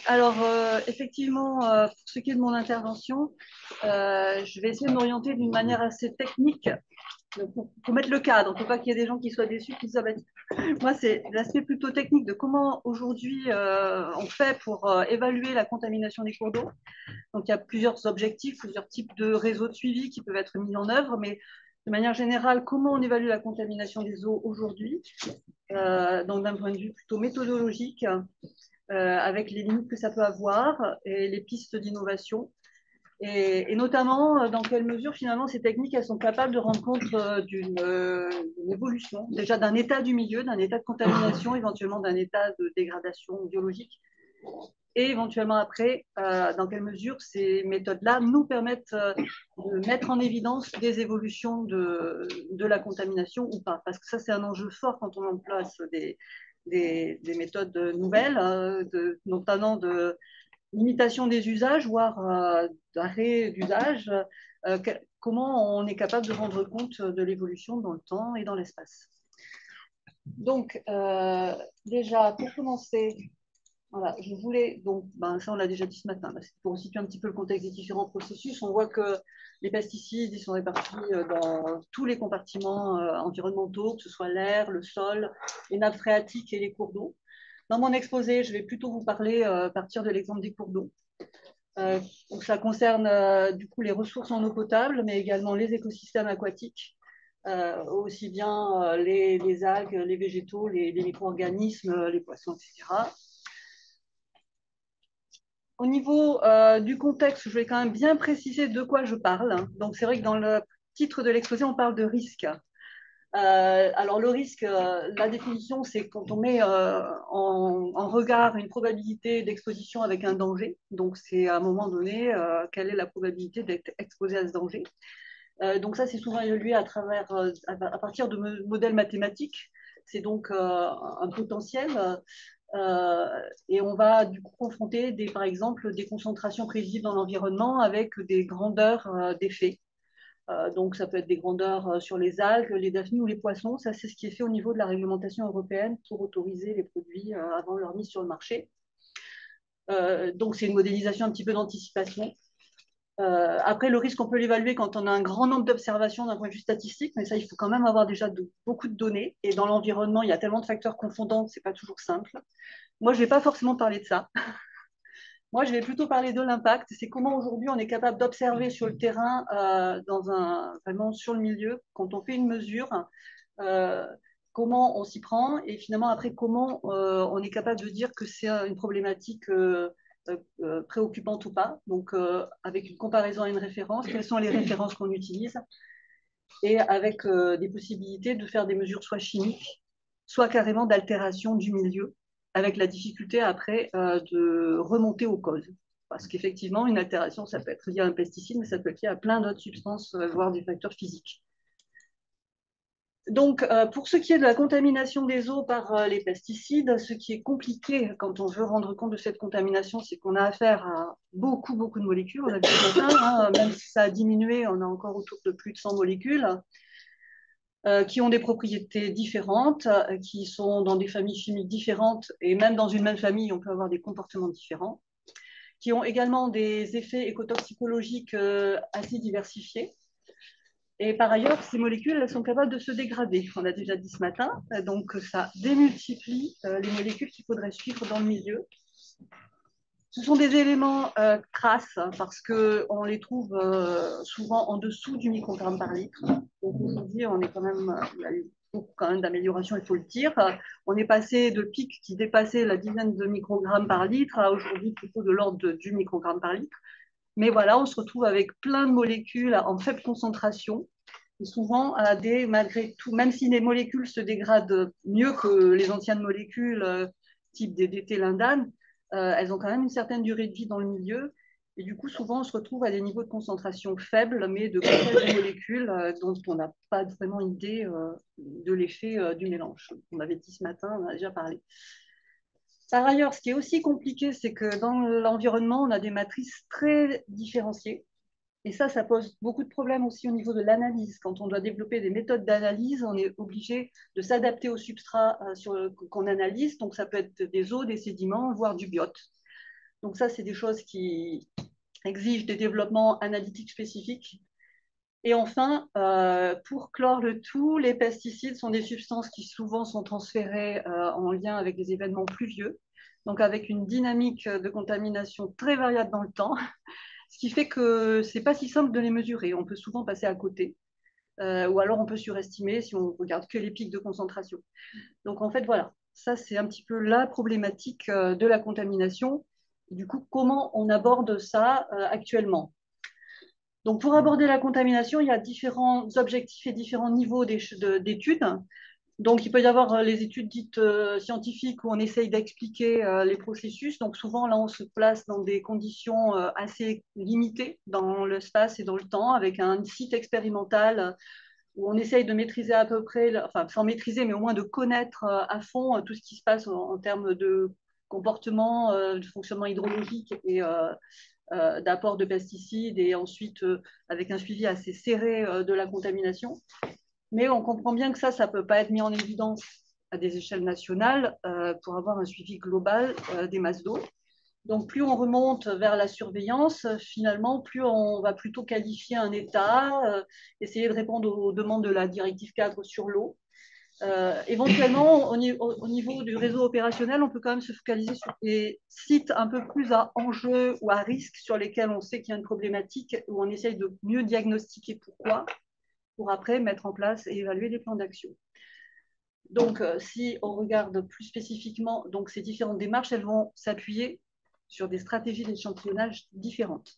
Alors, effectivement, pour ce qui est de mon intervention, je vais essayer de m'orienter d'une manière assez technique pour mettre le cadre, pour pas qu'il y ait des gens qui soient déçus, qui se disent, ah ben, moi, c'est l'aspect plutôt technique de comment aujourd'hui on fait pour évaluer la contamination des cours d'eau. Donc, il y a plusieurs objectifs, plusieurs types de réseaux de suivi qui peuvent être mis en œuvre, mais de manière générale, comment on évalue la contamination des eaux aujourd'hui, donc d'un point de vue plutôt méthodologique, avec les limites que ça peut avoir et les pistes d'innovation. Et notamment, dans quelle mesure, finalement, ces techniques, elles sont capables de rendre compte d'une évolution, déjà d'un état du milieu, d'un état de contamination, éventuellement d'un état de dégradation biologique. Et éventuellement après, dans quelle mesure ces méthodes-là nous permettent de mettre en évidence des évolutions de la contamination ou pas. Parce que ça, c'est un enjeu fort quand on emploie des méthodes nouvelles, notamment de limitation des usages, voire d'arrêt d'usage. Comment on est capable de rendre compte de l'évolution dans le temps et dans l'espace. Donc, déjà, pour commencer, voilà, je voulais, donc, ça on l'a déjà dit ce matin, c'est pour situer un petit peu le contexte des différents processus. On voit que les pesticides, ils sont répartis dans tous les compartiments environnementaux, que ce soit l'air, le sol, les nappes phréatiques et les cours d'eau. Dans mon exposé, je vais plutôt vous parler à partir de l'exemple des cours d'eau. Donc ça concerne du coup les ressources en eau potable, mais également les écosystèmes aquatiques, aussi bien les algues, les végétaux, les micro-organismes, les poissons, etc. Au niveau du contexte, je vais quand même bien préciser de quoi je parle. Donc, c'est vrai que dans le titre de l'exposé, on parle de risque. Alors, le risque, la définition, c'est quand on met en regard une probabilité d'exposition avec un danger. Donc, c'est à un moment donné, quelle est la probabilité d'être exposé à ce danger. Donc, ça, c'est souvent évalué à partir de modèles mathématiques. C'est donc un potentiel. Et on va du coup confronter par exemple des concentrations prévisibles dans l'environnement avec des grandeurs d'effets. Donc ça peut être des grandeurs sur les algues, les daphnies ou les poissons. Ça, c'est ce qui est fait au niveau de la réglementation européenne pour autoriser les produits avant leur mise sur le marché. Donc c'est une modélisation un petit peu d'anticipation. Après, le risque, on peut l'évaluer quand on a un grand nombre d'observations d'un point de vue statistique, mais ça, il faut quand même avoir déjà beaucoup de données. Et dans l'environnement, il y a tellement de facteurs confondants que ce n'est pas toujours simple. Moi, je ne vais pas forcément parler de ça. Moi, je vais plutôt parler de l'impact. C'est comment aujourd'hui on est capable d'observer sur le terrain, vraiment sur le milieu, quand on fait une mesure, euh, comment on s'y prend et finalement après comment on est capable de dire que c'est une problématique préoccupante ou pas. Donc, avec une comparaison à une référence, quelles sont les références qu'on utilise et avec des possibilités de faire des mesures soit chimiques, soit carrément d'altération du milieu, avec la difficulté après de remonter aux causes. Parce qu'effectivement, une altération, ça peut être lié à un pesticide, mais ça peut être lié à plein d'autres substances, voire des facteurs physiques. Donc, pour ce qui est de la contamination des eaux par les pesticides, ce qui est compliqué quand on veut rendre compte de cette contamination, c'est qu'on a affaire à beaucoup, beaucoup de molécules. On a vu ce matin, même si ça a diminué, on a encore autour de plus de 100 molécules. Qui ont des propriétés différentes, qui sont dans des familles chimiques différentes, et même dans une même famille, on peut avoir des comportements différents, qui ont également des effets écotoxicologiques assez diversifiés. Et par ailleurs, ces molécules, elles sont capables de se dégrader. On l'a déjà dit ce matin, donc ça démultiplie les molécules qu'il faudrait suivre dans le milieu. Ce sont des éléments crasses parce qu'on les trouve souvent en dessous du microgramme par litre. Donc aujourd'hui, on est quand même, il y a eu beaucoup quand même d'améliorations, il faut le dire. On est passé de pics qui dépassaient la dizaine de microgrammes par litre à aujourd'hui plutôt de l'ordre du microgramme par litre. Mais voilà, on se retrouve avec plein de molécules en faible concentration. Et souvent, malgré tout, même si les molécules se dégradent mieux que les anciennes molécules type DDT, lindane, elles ont quand même une certaine durée de vie dans le milieu. Et du coup, souvent, on se retrouve à des niveaux de concentration faibles, mais de cocktails de molécules dont on n'a pas vraiment idée de l'effet du mélange. On avait dit ce matin, on a déjà parlé. Par ailleurs, ce qui est aussi compliqué, c'est que dans l'environnement, on a des matrices très différenciées. Et ça pose beaucoup de problèmes aussi au niveau de l'analyse. Quand on doit développer des méthodes d'analyse, on est obligé de s'adapter au substrat qu'on analyse. Donc, ça peut être des eaux, des sédiments, voire du biote. Donc ça, c'est des choses qui exigent des développements analytiques spécifiques. Et enfin, pour clore le tout, les pesticides sont des substances qui souvent sont transférées en lien avec des événements pluvieux, donc avec une dynamique de contamination très variable dans le temps, ce qui fait que ce n'est pas si simple de les mesurer. On peut souvent passer à côté, ou alors on peut surestimer si on regarde que les pics de concentration. Donc en fait, voilà, ça c'est un petit peu la problématique de la contamination. Du coup, comment on aborde ça actuellement? Donc, pour aborder la contamination, il y a différents objectifs et différents niveaux d'études. Donc, il peut y avoir les études dites scientifiques où on essaye d'expliquer les processus. Donc, souvent, là, on se place dans des conditions assez limitées dans l'espace et dans le temps, avec un site expérimental où on essaye de maîtriser à peu près, enfin, sans maîtriser, mais au moins de connaître à fond tout ce qui se passe en termes de comportement, de fonctionnement hydrologique et d'apport de pesticides et ensuite avec un suivi assez serré de la contamination. Mais on comprend bien que ça ne peut pas être mis en évidence à des échelles nationales pour avoir un suivi global des masses d'eau. Donc, plus on remonte vers la surveillance, finalement, plus on va plutôt qualifier un État, essayer de répondre aux demandes de la directive cadre sur l'eau. Éventuellement, au niveau du réseau opérationnel, on peut quand même se focaliser sur des sites un peu plus à enjeu ou à risque sur lesquels on sait qu'il y a une problématique, où on essaye de mieux diagnostiquer pourquoi, pour après mettre en place et évaluer des plans d'action. Donc, si on regarde plus spécifiquement donc, ces différentes démarches, elles vont s'appuyer sur des stratégies d'échantillonnage différentes.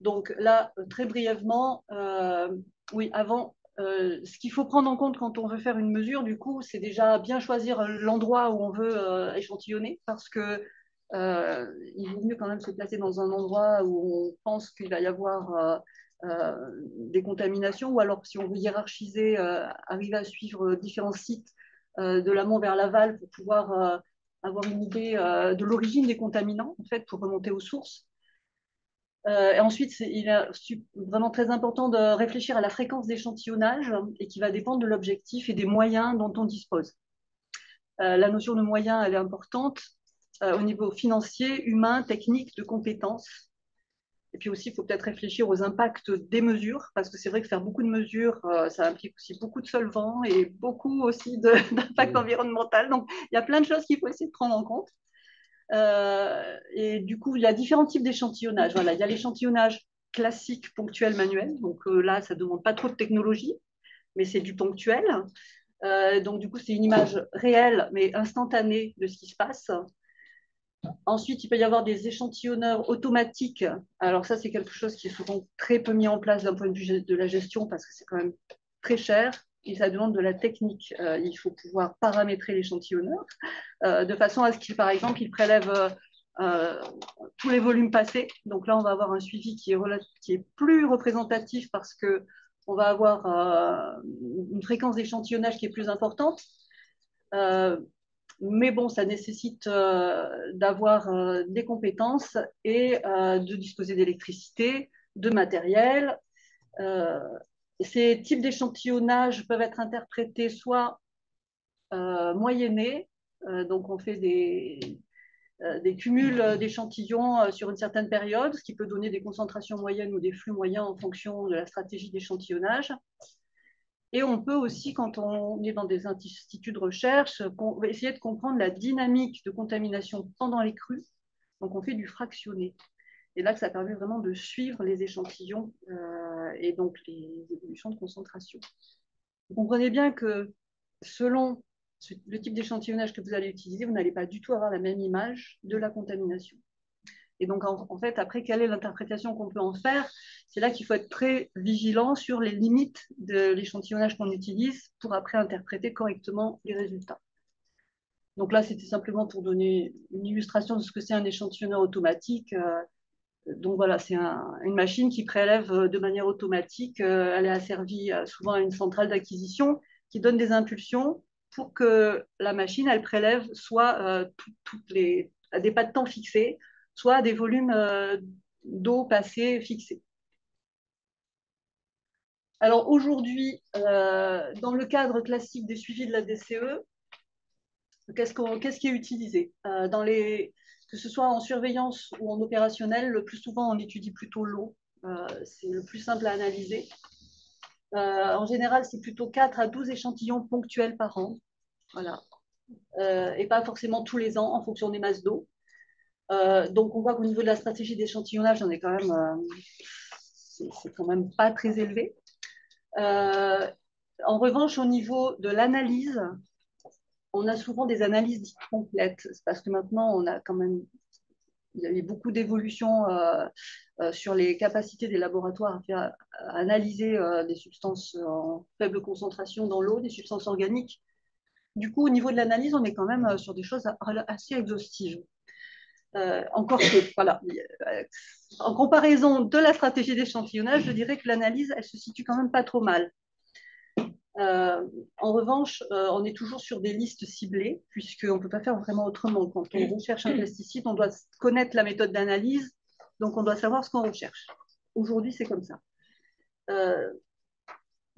Donc là, très brièvement, oui, avant, ce qu'il faut prendre en compte quand on veut faire une mesure, du coup, c'est déjà bien choisir l'endroit où on veut échantillonner, parce que il vaut mieux quand même se placer dans un endroit où on pense qu'il va y avoir des contaminations, ou alors si on veut hiérarchiser, arriver à suivre différents sites de l'amont vers l'aval pour pouvoir avoir une idée de l'origine des contaminants, en fait, pour remonter aux sources. Et ensuite, il est vraiment très important de réfléchir à la fréquence d'échantillonnage et qui va dépendre de l'objectif et des moyens dont on dispose. La notion de moyens, elle est importante au niveau financier, humain, technique, de compétences. Et puis aussi, il faut peut-être réfléchir aux impacts des mesures, parce que c'est vrai que faire beaucoup de mesures, ça implique aussi beaucoup de solvants et beaucoup aussi d'impact environnemental. Donc, il y a plein de choses qu'il faut essayer de prendre en compte. Et du coup, il y a différents types d'échantillonnage. Voilà, il y a l'échantillonnage classique, ponctuel, manuel. Donc là, ça ne demande pas trop de technologie, mais c'est du ponctuel. Donc du coup, c'est une image réelle, mais instantanée de ce qui se passe. Ensuite, il peut y avoir des échantillonneurs automatiques. Alors ça, c'est quelque chose qui est souvent très peu mis en place d'un point de vue de la gestion parce que c'est quand même très cher et ça demande de la technique. Il faut pouvoir paramétrer l'échantillonneur de façon à ce qu'il, par exemple, il prélève tous les volumes passés. Donc là, on va avoir un suivi qui est plus représentatif parce qu'on va avoir une fréquence d'échantillonnage qui est plus importante. Mais bon, ça nécessite d'avoir des compétences et de disposer d'électricité, de matériel. Euh, Ces types d'échantillonnage peuvent être interprétés soit moyennés, donc on fait des cumuls d'échantillons sur une certaine période, ce qui peut donner des concentrations moyennes ou des flux moyens en fonction de la stratégie d'échantillonnage. Et on peut aussi, quand on est dans des instituts de recherche, essayer de comprendre la dynamique de contamination pendant les crues. Donc on fait du fractionné. Et là, ça permet vraiment de suivre les échantillons et donc les évolutions de concentration. Vous comprenez bien que selon le type d'échantillonnage que vous allez utiliser, vous n'allez pas du tout avoir la même image de la contamination. Et donc, en fait, après, quelle est l'interprétation qu'on peut en faire? C'est là qu'il faut être très vigilant sur les limites de l'échantillonnage qu'on utilise pour après interpréter correctement les résultats. Donc là, c'était simplement pour donner une illustration de ce que c'est un échantillonneur automatique. Donc voilà, c'est une machine qui prélève de manière automatique. Elle est asservie souvent à une centrale d'acquisition qui donne des impulsions pour que la machine, elle prélève soit à des pas de temps fixés, soit à des volumes d'eau passés fixés. Alors aujourd'hui, dans le cadre classique des suivis de la DCE, qu'est-ce qui est utilisé dans les que ce soit en surveillance ou en opérationnel, le plus souvent, on étudie plutôt l'eau. C'est le plus simple à analyser. En général, c'est plutôt 4 à 12 échantillons ponctuels par an. Voilà. Et pas forcément tous les ans en fonction des masses d'eau. Donc, on voit qu'au niveau de la stratégie d'échantillonnage, on est quand même, c'est quand même pas très élevé. En revanche, au niveau de l'analyse, on a souvent des analyses dites complètes. C'est parce que maintenant, on a quand même, il y a eu beaucoup d'évolutions sur les capacités des laboratoires à analyser des substances en faible concentration dans l'eau, des substances organiques. Du coup, au niveau de l'analyse, on est quand même sur des choses assez exhaustives. Encore que, voilà. En comparaison de la stratégie d'échantillonnage, je dirais que l'analyse, elle se situe quand même pas trop mal. En revanche, on est toujours sur des listes ciblées, puisqu'on ne peut pas faire vraiment autrement. Quand on recherche un pesticide, on doit connaître la méthode d'analyse, donc on doit savoir ce qu'on recherche. Aujourd'hui, c'est comme ça.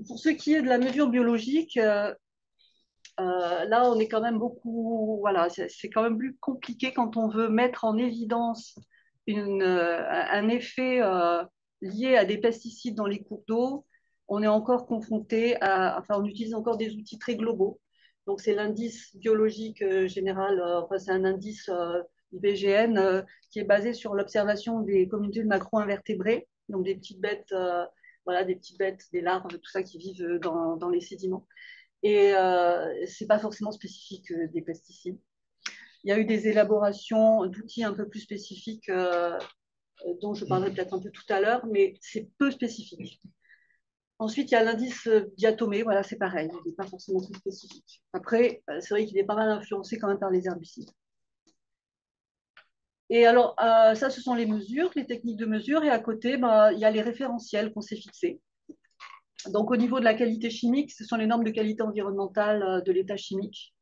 Pour ce qui est de la mesure biologique, là, on est quand même beaucoup. Voilà, c'est quand même plus compliqué quand on veut mettre en évidence un effet lié à des pesticides dans les cours d'eau. On est encore confronté à. Enfin, on utilise encore des outils très globaux. Donc, c'est l'indice biologique général, enfin, c'est un indice IBGN qui est basé sur l'observation des communautés de macro-invertébrés, donc des petites bêtes, voilà, des petites bêtes, des larves, tout ça qui vivent dans les sédiments. Et ce n'est pas forcément spécifique des pesticides. Il y a eu des élaborations d'outils un peu plus spécifiques dont je parlerai peut-être un peu tout à l'heure, mais c'est peu spécifique. Ensuite, il y a l'indice diatomée, voilà, c'est pareil, il n'est pas forcément très spécifique. Après, c'est vrai qu'il est pas mal influencé quand même par les herbicides. Et alors, ça, ce sont les mesures, les techniques de mesure, et à côté, il y a les référentiels qu'on s'est fixés. Donc, au niveau de la qualité chimique, ce sont les normes de qualité environnementale de l'état chimique.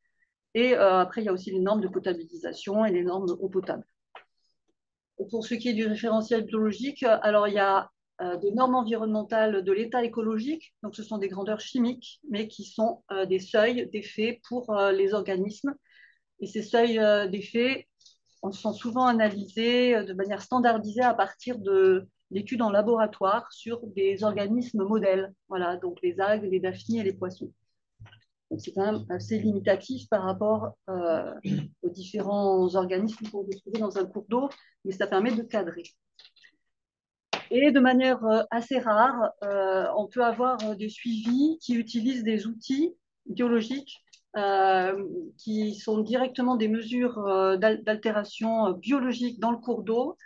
Et après, il y a aussi les normes de potabilisation et les normes d'eau potable. Pour ce qui est du référentiel biologique, alors il y a des normes environnementales de l'état écologique, donc ce sont des grandeurs chimiques, mais qui sont des seuils d'effet pour les organismes. Et ces seuils d'effet sont souvent analysés de manière standardisée à partir d'études en laboratoire sur des organismes modèles, voilà, donc les algues, les daphnies et les poissons. Donc c'est quand même assez limitatif par rapport aux différents organismes qu'on peut trouver dans un cours d'eau, mais ça permet de cadrer. Et de manière assez rare, on peut avoir des suivis qui utilisent des outils biologiques qui sont directement des mesures d'altération biologique dans le cours d'eau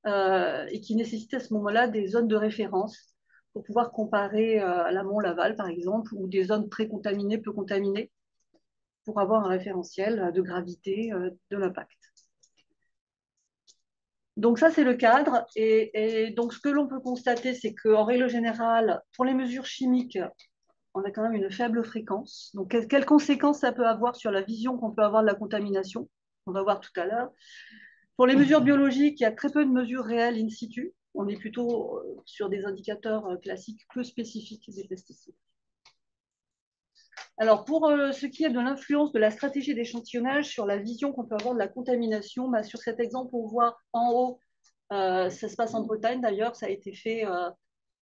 et qui nécessitent à ce moment-là des zones de référence pour pouvoir comparer l'amont, l'aval, par exemple, ou des zones très contaminées, peu contaminées, pour avoir un référentiel de gravité de l'impact. Donc ça, c'est le cadre. Et donc, ce que l'on peut constater, c'est qu'en règle générale, pour les mesures chimiques, on a quand même une faible fréquence. Donc, quelles conséquences ça peut avoir sur la vision qu'on peut avoir de la contamination? On va voir tout à l'heure. Pour les mesures biologiques, il y a très peu de mesures réelles in situ. On est plutôt sur des indicateurs classiques peu spécifiques des pesticides. Alors, pour ce qui est de l'influence de la stratégie d'échantillonnage sur la vision qu'on peut avoir de la contamination, sur cet exemple, on voit en haut, ça se passe en Bretagne d'ailleurs, ça a été fait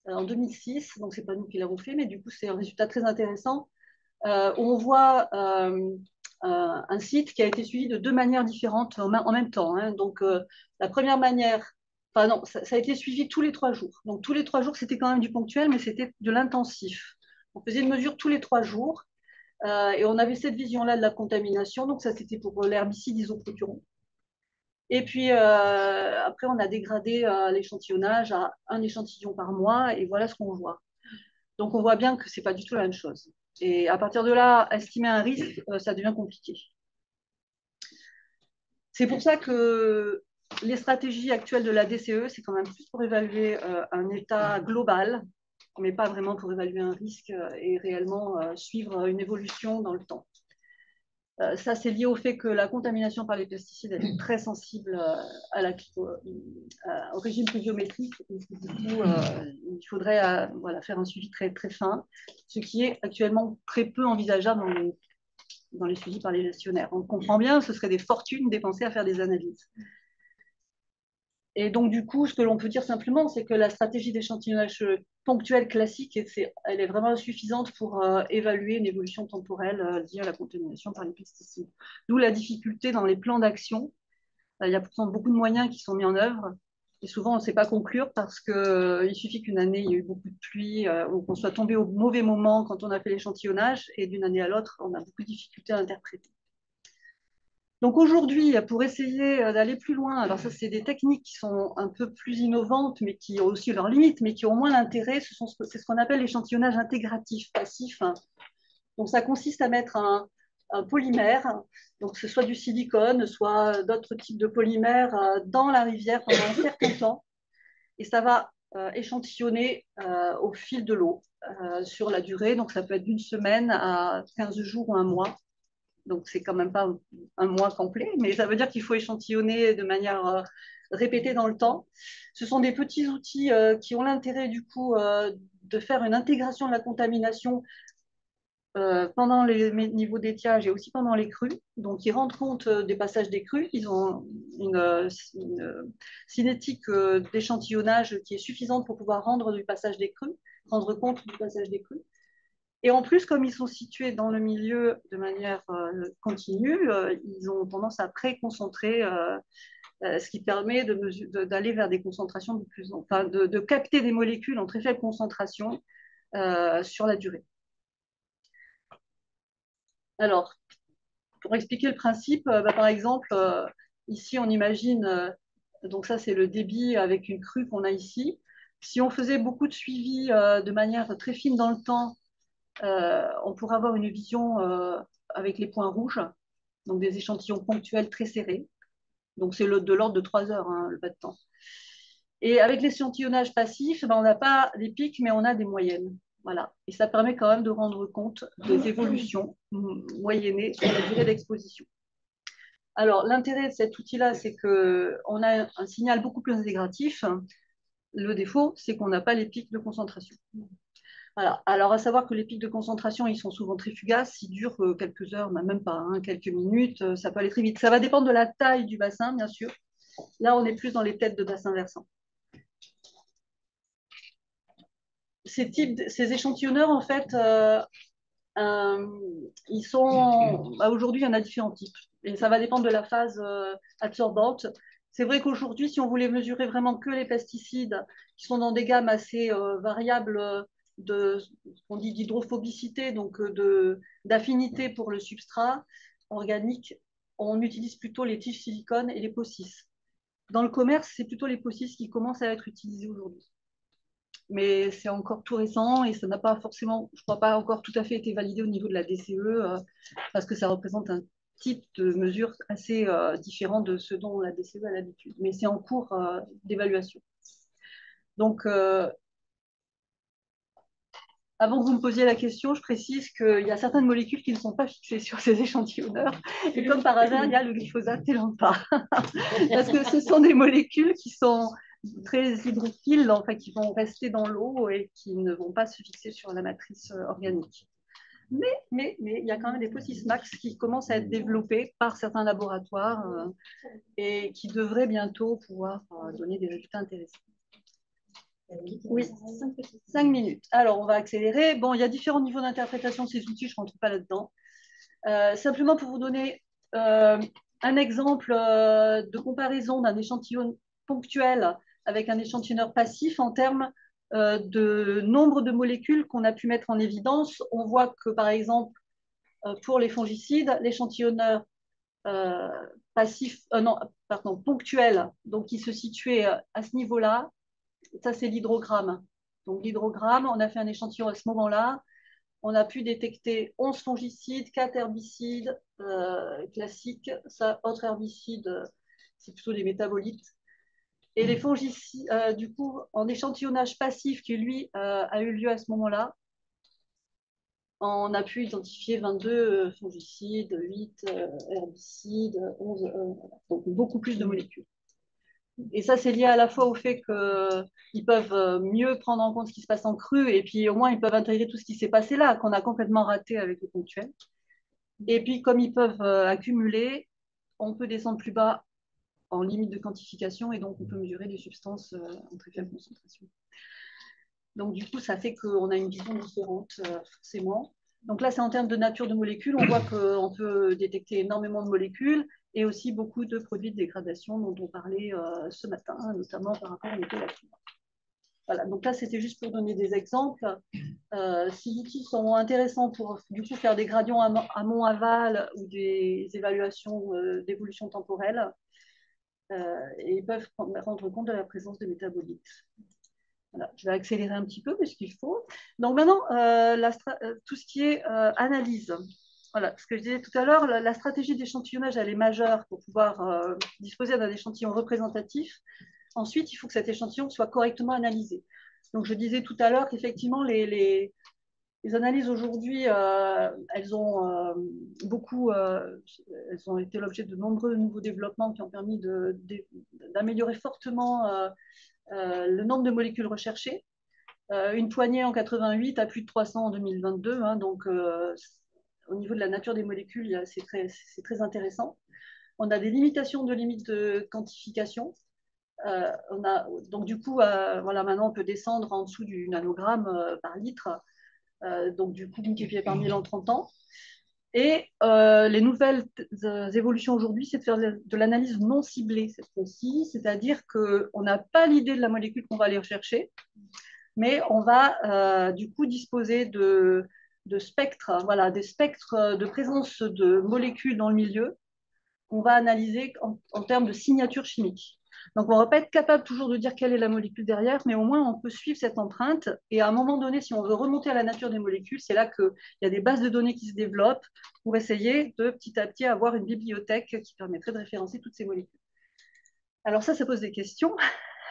en 2006, donc ce n'est pas nous qui l'avons fait, mais du coup, c'est un résultat très intéressant. Où on voit un site qui a été suivi de deux manières différentes en même temps. Hein. Donc, la première manière, enfin non, ça a été suivi tous les 3 jours. Donc, tous les 3 jours, c'était quand même du ponctuel, mais c'était de l'intensif. On faisait une mesure tous les 3 jours. Et on avait cette vision-là de la contamination. Donc, ça, c'était pour l'herbicide isoproturon. Et puis, après, on a dégradé l'échantillonnage à un échantillon par mois. Et voilà ce qu'on voit. Donc, on voit bien que ce n'est pas du tout la même chose. Et à partir de là, estimer un risque, ça devient compliqué. C'est pour ça que les stratégies actuelles de la DCE, c'est quand même plus pour évaluer un état global, mais pas vraiment pour évaluer un risque et réellement suivre une évolution dans le temps. Ça, c'est lié au fait que la contamination par les pesticides est très sensible au régime pluviométrique. Du coup, il faudrait voilà, faire un suivi très, très fin, ce qui est actuellement très peu envisageable dans les suivis par les gestionnaires. On comprend bien, ce serait des fortunes dépensées à faire des analyses. Et donc, du coup, ce que l'on peut dire simplement, c'est que la stratégie d'échantillonnage ponctuel classique, elle est vraiment insuffisante pour évaluer une évolution temporelle liée à la contamination par les pesticides. D'où la difficulté dans les plans d'action. Il y a pourtant beaucoup de moyens qui sont mis en œuvre. Et souvent, on ne sait pas conclure parce qu'il suffit qu'une année, il y ait eu beaucoup de pluie ou qu'on soit tombé au mauvais moment quand on a fait l'échantillonnage. Et d'une année à l'autre, on a beaucoup de difficultés à interpréter. Donc aujourd'hui, pour essayer d'aller plus loin, alors ça, c'est des techniques qui sont un peu plus innovantes, mais qui ont aussi leurs limites, mais qui ont moins d'intérêt. C'est ce qu'on appelle l'échantillonnage intégratif passif. Donc ça consiste à mettre un polymère, donc que ce soit du silicone, soit d'autres types de polymères, dans la rivière pendant un certain temps, et ça va échantillonner au fil de l'eau sur la durée. Donc ça peut être d'une semaine à 15 jours ou un mois. Donc, c'est quand même pas un mois complet, mais ça veut dire qu'il faut échantillonner de manière répétée dans le temps. Ce sont des petits outils qui ont l'intérêt, du coup, de faire une intégration de la contamination pendant les niveaux d'étiage et aussi pendant les crues. Donc, ils rendent compte des passages des crues. Ils ont une cinétique d'échantillonnage qui est suffisante pour pouvoir rendre du passage des crues, rendre compte du passage des crues. Et en plus, comme ils sont situés dans le milieu de manière continue, ils ont tendance à pré-concentrer, ce qui permet d'aller vers des concentrations enfin, de capter des molécules en très faible concentration sur la durée. Alors, pour expliquer le principe, par exemple, ici, on imagine, donc ça, c'est le débit avec une crue qu'on a ici. Si on faisait beaucoup de suivi de manière très fine dans le temps, on pourrait avoir une vision avec les points rouges, donc des échantillons ponctuels très serrés. Donc c'est de l'ordre de 3 heures, hein, le pas de temps. Et avec l'échantillonnage passif, ben, on n'a pas des pics, mais on a des moyennes. Voilà. Et ça permet quand même de rendre compte des évolutions moyennées sur la durée d'exposition. Alors, l'intérêt de cet outil-là, c'est qu'on a un signal beaucoup plus intégratif. Le défaut, c'est qu'on n'a pas les pics de concentration. Voilà. Alors, à savoir que les pics de concentration, ils sont souvent très fugaces, ils durent quelques heures, même pas, hein, quelques minutes, ça peut aller très vite. Ça va dépendre de la taille du bassin, bien sûr. Là, on est plus dans les têtes de bassin versant. Ces échantillonneurs, en fait, ils sont. Aujourd'hui, il y en a différents types. Et ça va dépendre de la phase absorbante. C'est vrai qu'aujourd'hui, si on voulait mesurer vraiment que les pesticides, qui sont dans des gammes assez variables on dit d'hydrophobicité, donc d'affinité pour le substrat organique, on utilise plutôt les tiges silicone et les PO6. Dans le commerce, c'est plutôt les PO6 qui commencent à être utilisés aujourd'hui. Mais c'est encore tout récent et ça n'a pas forcément, je crois pas encore tout à fait été validé au niveau de la DCE parce que ça représente un type de mesure assez différent de ce dont la DCE a l'habitude. Mais c'est en cours d'évaluation. Donc, avant que vous me posiez la question, je précise qu'il y a certaines molécules qui ne sont pas fixées sur ces échantillonneurs. Et comme par hasard, il y a le glyphosate et l'AMPA. Parce que ce sont des molécules qui sont très hydrophiles, enfin, qui vont rester dans l'eau et qui ne vont pas se fixer sur la matrice organique. Mais il y a quand même des PO6 max qui commencent à être développés par certains laboratoires et qui devraient bientôt pouvoir donner des résultats intéressants. Oui, 5 minutes. Alors, on va accélérer. Bon, il y a différents niveaux d'interprétation de ces outils, je ne rentre pas là-dedans. Simplement pour vous donner un exemple de comparaison d'un échantillon ponctuel avec un échantillonneur passif en termes de nombre de molécules qu'on a pu mettre en évidence. On voit que, par exemple, pour les fongicides, l'échantillonneur passif, non, pardon, ponctuel, donc qui se situait à ce niveau-là, ça c'est l'hydrogramme. Donc l'hydrogramme, on a fait un échantillon à ce moment-là, on a pu détecter 11 fongicides, 4 herbicides classiques, ça, autres herbicides, c'est plutôt des métabolites. Et les fongicides, du coup, en échantillonnage passif qui, lui, a eu lieu à ce moment-là, on a pu identifier 22 fongicides, 8 herbicides, 11, donc beaucoup plus de molécules. Et ça, c'est lié à la fois au fait qu'ils peuvent mieux prendre en compte ce qui se passe en crue, et puis au moins ils peuvent intégrer tout ce qui s'est passé là, qu'on a complètement raté avec le ponctuel. Et puis comme ils peuvent accumuler, on peut descendre plus bas en limite de quantification et donc on peut mesurer des substances en très faible concentration. Donc du coup, ça fait qu'on a une vision différente forcément. Donc là, c'est en termes de nature de molécules. On voit qu'on peut détecter énormément de molécules et aussi beaucoup de produits de dégradation dont on parlait ce matin, notamment par rapport au métaux actifs. Voilà, donc là, c'était juste pour donner des exemples. Ces outils sont intéressants pour du coup faire des gradients amont-aval ou des évaluations d'évolution temporelle et ils peuvent rendre compte de la présence de métabolites. Voilà, je vais accélérer un petit peu parce qu'il faut. Donc maintenant, tout ce qui est analyse. Voilà, ce que je disais tout à l'heure, la stratégie d'échantillonnage, elle est majeure pour pouvoir disposer d'un échantillon représentatif. Ensuite, il faut que cet échantillon soit correctement analysé. Donc, je disais tout à l'heure qu'effectivement, les analyses aujourd'hui, elles ont elles ont été l'objet de nombreux nouveaux développements qui ont permis d'améliorer fortement le nombre de molécules recherchées. Une poignée en 88 à plus de 300 en 2022. Hein, donc, au niveau de la nature des molécules, c'est très intéressant. On a des limitations de limites de quantification. Donc, du coup, voilà, maintenant, on peut descendre en dessous du nanogramme par litre. Donc, du coup, multiplié par 1000 en 30 ans. Et les nouvelles évolutions aujourd'hui, c'est de faire de l'analyse non ciblée cette fois-ci, c'est-à-dire qu'on n'a pas l'idée de la molécule qu'on va aller rechercher, mais on va du coup disposer de spectres, voilà, des spectres de présence de molécules dans le milieu qu'on va analyser en termes de signature chimique. Donc, on ne va pas être capable toujours de dire quelle est la molécule derrière, mais au moins, on peut suivre cette empreinte. Et à un moment donné, si on veut remonter à la nature des molécules, c'est là qu'il y a des bases de données qui se développent pour essayer de petit à petit avoir une bibliothèque qui permettrait de référencer toutes ces molécules. Alors ça pose des questions,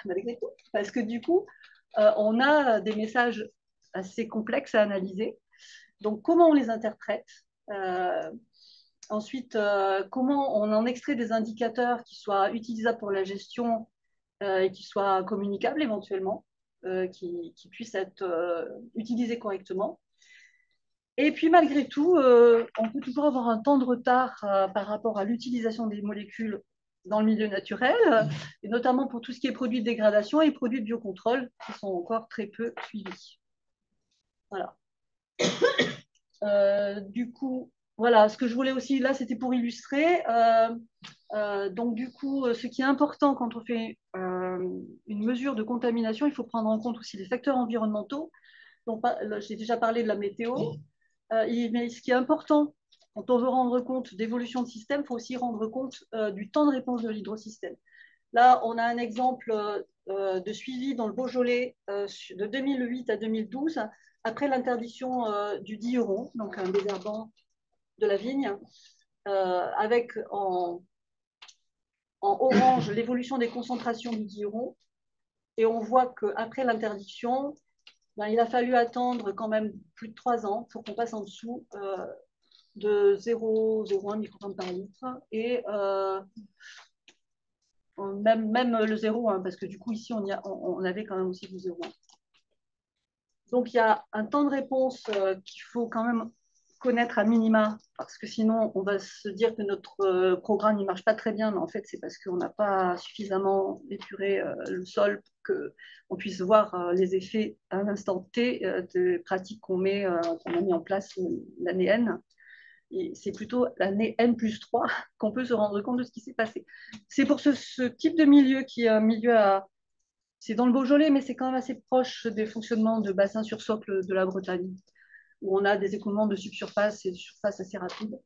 malgré tout, parce que du coup, on a des messages assez complexes à analyser. Donc, comment on les interprète Ensuite, comment on en extrait des indicateurs qui soient utilisables pour la gestion et qui soient communicables éventuellement, qui puissent être utilisés correctement. Et puis, malgré tout, on peut toujours avoir un temps de retard par rapport à l'utilisation des molécules dans le milieu naturel, et notamment pour tout ce qui est produits de dégradation et produits de biocontrôle, qui sont encore très peu suivis. Voilà. Du coup, voilà, ce que je voulais aussi, là, c'était pour illustrer. Donc, du coup, ce qui est important quand on fait une mesure de contamination, il faut prendre en compte aussi les facteurs environnementaux. Donc, j'ai déjà parlé de la météo. Mais ce qui est important, quand on veut rendre compte d'évolution de système, il faut aussi rendre compte du temps de réponse de l'hydrosystème. Là, on a un exemple de suivi dans le Beaujolais de 2008 à 2012, après l'interdiction du diuron, donc un désherbant de la vigne, avec en orange l'évolution des concentrations du diuron. Et on voit qu'après l'interdiction, il a fallu attendre quand même plus de 3 ans pour qu'on passe en dessous de 0,01 microgramme par litre. Et même le 0,1, parce que du coup, ici, on avait quand même aussi du 0,1. Donc, il y a un temps de réponse qu'il faut quand même connaître à minima, parce que sinon, on va se dire que notre programme ne marche pas très bien, mais en fait, c'est parce qu'on n'a pas suffisamment épuré le sol pour qu'on puisse voir les effets à l'instant T des pratiques qu'on a mis en place l'année N. Et c'est plutôt l'année N+3 qu'on peut se rendre compte de ce qui s'est passé. C'est pour ce type de milieu qui est un milieu c'est dans le Beaujolais, mais c'est quand même assez proche des fonctionnements de bassins sur socle de la Bretagne, où on a des écoulements de subsurface et de surface assez rapides.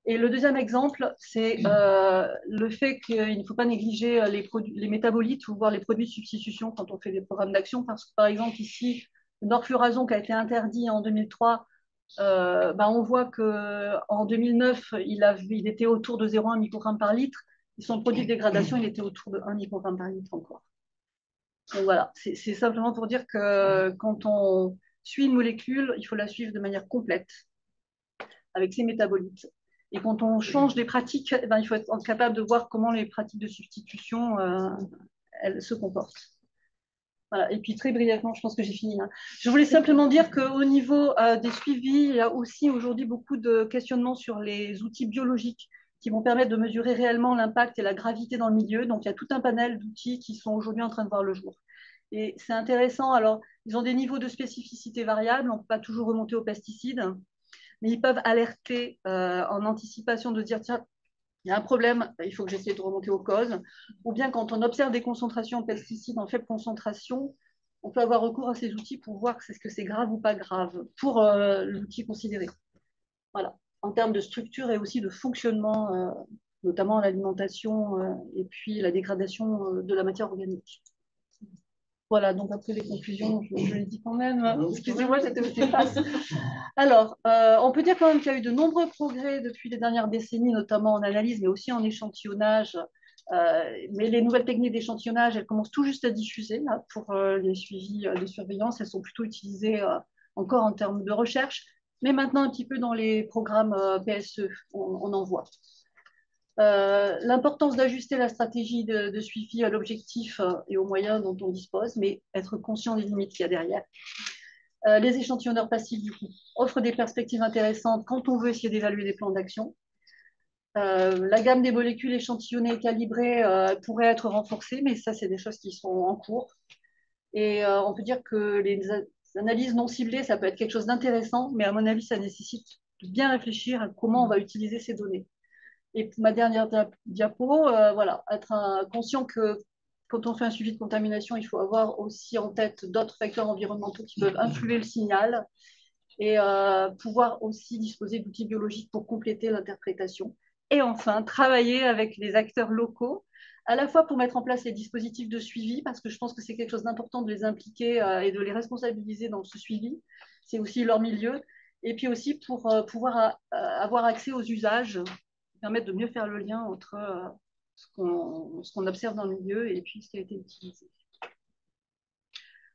Et le deuxième exemple, c'est le fait qu'il ne faut pas négliger les métabolites ou voire les produits de substitution quand on fait des programmes d'action, parce que par exemple ici, le norflurazon qui a été interdit en 2003, on voit qu'en 2009, il était autour de 0,1 microgramme par litre, et son produit de dégradation, il était autour de 1 microgramme par litre encore. Donc voilà, c'est simplement pour dire que quand on suit une molécule, il faut la suivre de manière complète, avec ses métabolites. Et quand on change des pratiques, il faut être capable de voir comment les pratiques de substitution elles se comportent. Voilà. Et puis très brièvement, je pense que j'ai fini. Hein. Je voulais simplement dire qu'au niveau des suivis, il y a aussi aujourd'hui beaucoup de questionnements sur les outils biologiques qui vont permettre de mesurer réellement l'impact et la gravité dans le milieu. Donc, il y a tout un panel d'outils qui sont aujourd'hui en train de voir le jour. Et c'est intéressant. Alors, ils ont des niveaux de spécificité variables. On ne peut pas toujours remonter aux pesticides, mais ils peuvent alerter en anticipation de dire, tiens, il y a un problème, il faut que j'essaie de remonter aux causes. Ou bien quand on observe des concentrations en pesticides en faible concentration, on peut avoir recours à ces outils pour voir est-ce que c'est grave ou pas grave pour l'outil considéré. Voilà, en termes de structure et aussi de fonctionnement, notamment l'alimentation et puis la dégradation de la matière organique. Voilà, donc après les conclusions, je l'ai dit quand même. Excusez-moi, j'étais aussi face. Alors, on peut dire quand même qu'il y a eu de nombreux progrès depuis les dernières décennies, notamment en analyse, mais aussi en échantillonnage. Mais les nouvelles techniques d'échantillonnage, elles commencent tout juste à diffuser là, pour les suivis de surveillance. Elles sont plutôt utilisées encore en termes de recherche, mais maintenant un petit peu dans les programmes PSE, on en voit. L'importance d'ajuster la stratégie de suivi à l'objectif et aux moyens dont on dispose, mais être conscient des limites qu'il y a derrière. Les échantillonneurs passifs, du coup, offrent des perspectives intéressantes quand on veut essayer d'évaluer des plans d'action. La gamme des molécules échantillonnées et calibrées pourrait être renforcée, mais ça, c'est des choses qui sont en cours. Et on peut dire que les analyses non ciblées, ça peut être quelque chose d'intéressant, mais à mon avis, ça nécessite de bien réfléchir à comment on va utiliser ces données. Et pour ma dernière diapo, voilà, être conscient que quand on fait un suivi de contamination, il faut avoir aussi en tête d'autres facteurs environnementaux qui peuvent influer le signal et pouvoir aussi disposer d'outils biologiques pour compléter l'interprétation. Et enfin, travailler avec les acteurs locaux, à la fois pour mettre en place les dispositifs de suivi, parce que je pense que c'est quelque chose d'important de les impliquer et de les responsabiliser dans ce suivi. C'est aussi leur milieu. Et puis aussi pour pouvoir avoir accès aux usages, permettre de mieux faire le lien entre ce qu'on observe dans le milieu et puis ce qui a été utilisé.